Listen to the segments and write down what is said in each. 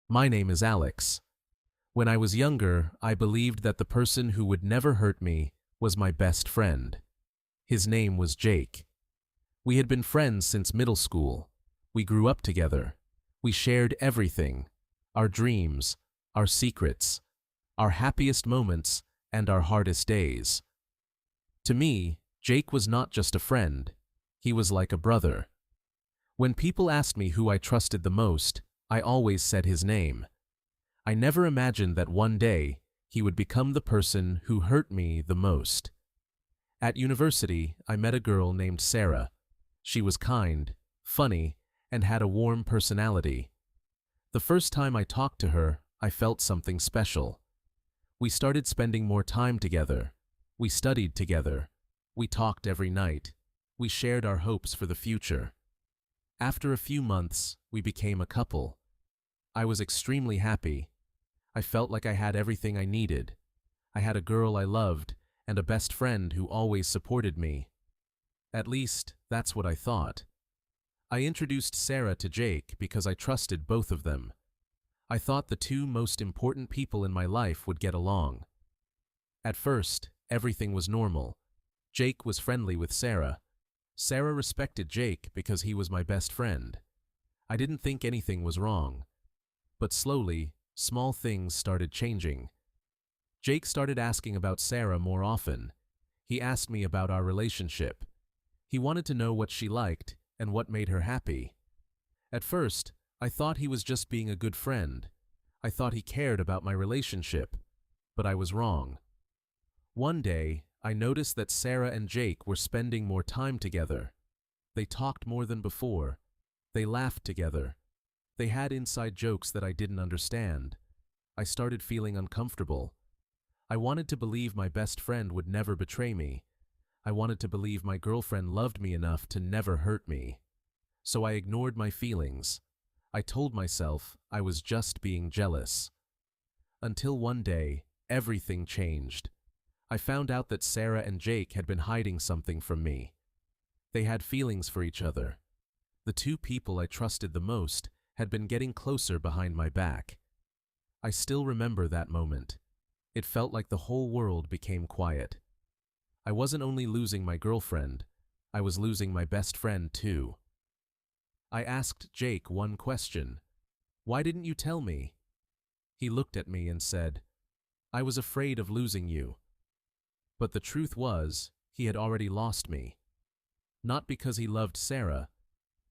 My name is Alex. When I was younger, I believed that the person who would never hurt me was my best friend. His name was Jake. We had been friends since middle school. We grew up together. We shared everything: our dreams, our secrets, our happiest moments, and our hardest days. To me, Jake was not just a friend. He was like a brother. When people asked me who I trusted the most, I always said his name. I never imagined that one day he would become the person who hurt me the most. At university, I met a girl named Sarah. She was kind, funny, and had a warm personality. The first time I talked to her, I felt something special. We started spending more time together. We studied together. We talked every night. We shared our hopes for the future. After a few months, we became a couple. I was extremely happy. I felt like I had everything I needed. I had a girl I loved and a best friend who always supported me. At least, that's what I thought. I introduced Sarah to Jake because I trusted both of them. I thought the two most important people in my life would get along. At first, everything was normal. Jake was friendly with Sarah. Sarah respected Jake because he was my best friend. I didn't think anything was wrong. But slowly, small things started changing. Jake started asking about Sarah more often. He asked me about our relationship. He wanted to know what she liked and what made her happy. At first, I thought he was just being a good friend. I thought he cared about my relationship, but I was wrong. One day, I noticed that Sarah and Jake were spending more time together. They talked more than before. They laughed together. They had inside jokes that I didn't understand. I started feeling uncomfortable. I wanted to believe my best friend would never betray me. I wanted to believe my girlfriend loved me enough to never hurt me. So I ignored my feelings. I told myself I was just being jealous. Until one day, everything changed. I found out that Sarah and Jake had been hiding something from me. They had feelings for each other. The two people I trusted the most had been getting closer behind my back. I still remember that moment. It felt like the whole world became quiet. I wasn't only losing my girlfriend, I was losing my best friend too. I asked Jake one question. "Why didn't you tell me?" He looked at me and said, "I was afraid of losing you." But the truth was, he had already lost me. Not because he loved Sarah,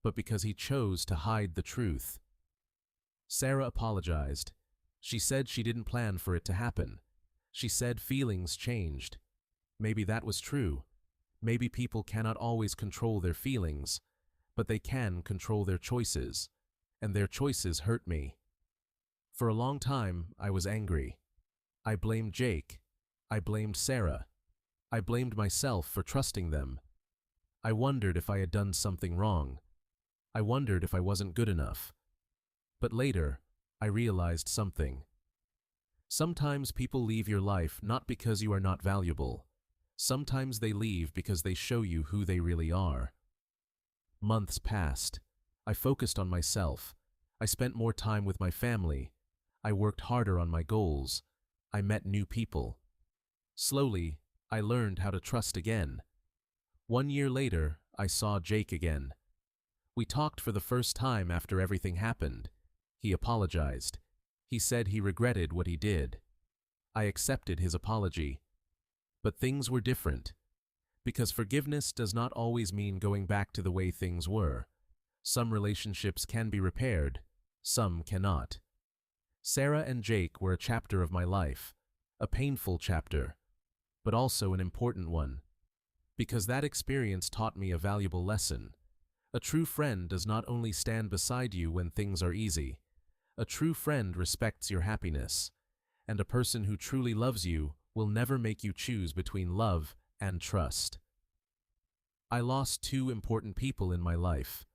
but because he chose to hide the truth. Sarah apologized. She said she didn't plan for it to happen. She said feelings changed. Maybe that was true. Maybe people cannot always control their feelings, but they can control their choices, and their choices hurt me. For a long time, I was angry. I blamed Jake. I blamed Sarah. I blamed myself for trusting them. I wondered if I had done something wrong. I wondered if I wasn't good enough. But later, I realized something. Sometimes people leave your life not because you are not valuable. Sometimes they leave because they show you who they really are. Months passed. I focused on myself. I spent more time with my family. I worked harder on my goals. I met new people. Slowly, I learned how to trust again. 1 year later, I saw Jake again. We talked for the first time after everything happened. He apologized. He said he regretted what he did. I accepted his apology. But things were different. Because forgiveness does not always mean going back to the way things were. Some relationships can be repaired, some cannot. Sarah and Jake were a chapter of my life, a painful chapter, but also an important one. Because that experience taught me a valuable lesson. A true friend does not only stand beside you when things are easy. A true friend respects your happiness. And a person who truly loves you will never make you choose between love and trust. I lost 2 important people in my life,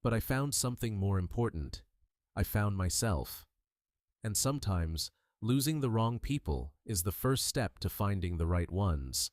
but I found something more important. I found myself. And sometimes, losing the wrong people is the first step to finding the right ones.